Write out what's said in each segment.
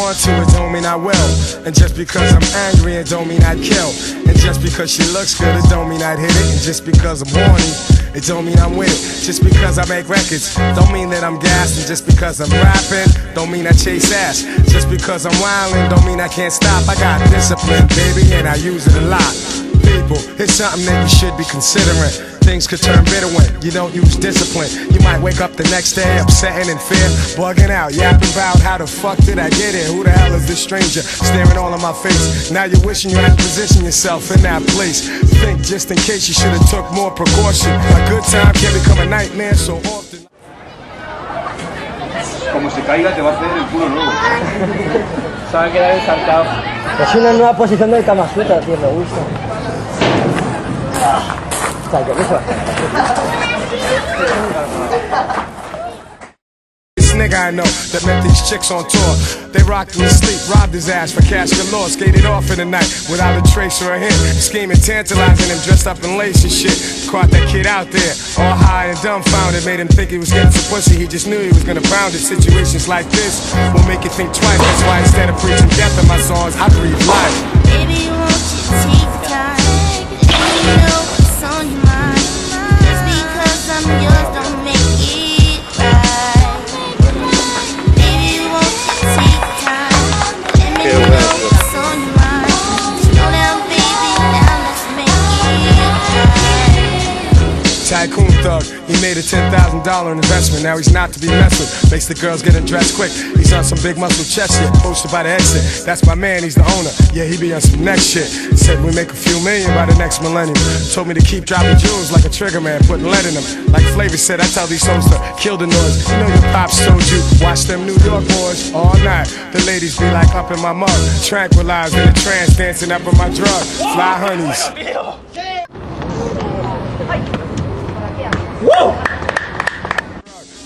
want to, it don't mean I will. And just because I'm angry, it don't mean I'd kill. And just because she looks good, it don't mean I'd hit it. And just because I'm horny, it don't mean I'm with it. Just because I make records, don't mean that I'm gassed. And just because I'm rapping, don't mean I chase ass. Just because I'm wildin', don't mean I can't stop. I got discipline, baby, and I use it a lot. People, it's something that you should be considering. Things could turn bitter when you don't use discipline. You might wake up the next day upsetting in fear, bugging out, yapping about how the fuck did I get here? Who the hell is this stranger staring all in my face? Now you're wishing you had to position yourself in that place. Think just in case you should have took more precaution. A good time can become a nightmare so often. Como se caiga te va a hacer el culo nuevo. Se va a quedar ensartado. Es una nueva posición del Kama Sutra, tío, me gusta. This nigga I know that met these chicks on tour. They rocked him to sleep, robbed his ass for cash galore. Skated off in the night without a trace or a hint. Scheming, tantalizing him, dressed up in lace and shit. Caught that kid out there, all high and dumbfounded. Made him think he was getting some pussy, he just knew he was gonna pound it. Situations like this will make you think twice. That's why instead of preaching death in my songs, I breathe life. Baby, won't you take the time? Let me know what's on your mind. Just because I'm yours don't make it right. Baby, won't you take the time? Let me know what's on your mind. Slow down, baby, now let's make it right. Tycoon thug, he made a $10,000 investment. Now he's not to be messed with. Makes the girls get undressed quick. He's on some big muscle chest shit, posted by the exit. That's my man, he's the owner. Yeah, he be on some next shit. Said we make a few million by the next millennium. Told me to keep dropping jewels like a trigger man, putting lead in them. Like Flavor said, I tell these hoes to kill the noise. You know your pops told you, watch them New York boys all night. The ladies be like up in my mug, tranquilized in a trance, dancing up in my drug. Fly honeys. Woo!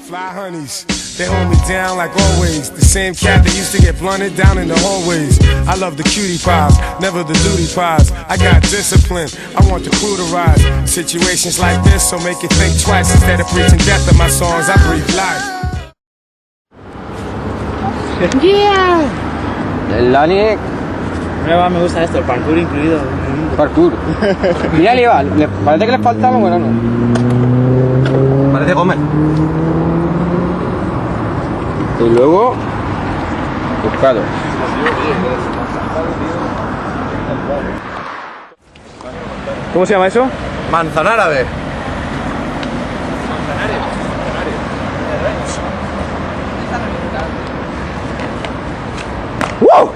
Fly honeys, they hold me down like always. The same cat that used to get blunted down in the hallways. I love the cutie pies, never the duty pies. I got discipline, I want the crew to rise. Situations like this so make you think twice. Instead of preaching death in my songs, I breathe life. Yeah. El Lani. Me gusta esto, el parkour incluido. Parkour. Mira, Liva, parece que le faltaba, bueno, no. Parece comer. Y luego, buscado. ¿Cómo se llama eso? Manzana árabe. ¡Wow!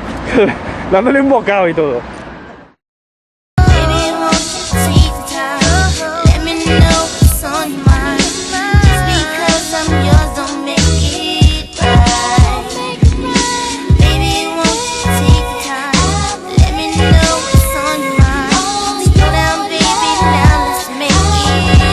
Dándole un bocado y todo. Baby, won't you take the time? Let me know what's on your mind. Just because I'm yours don't make it right. Baby, won't you take the time? Let me know what's on your mind. Slow down, baby, now let's make it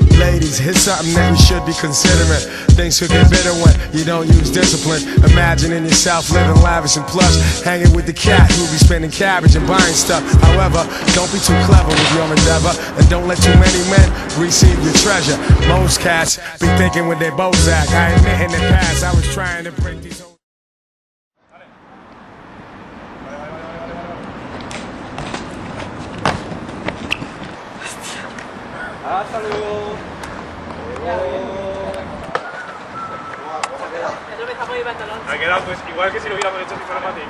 right. Ladies, here's something that you should be considering. Things could get bitter when you don't use discipline. Imagining yourself living lavish and plush, hanging with the cat who be spending cabbage and buying stuff. However, don't be too clever with your endeavor, and don't let too many men receive your treasure. Most cats be thinking with their Bozak. I admit in the past I was trying to break these old... Hasta luego. Ha quedado pues igual que si lo hubiéramos hecho si fuera para ti.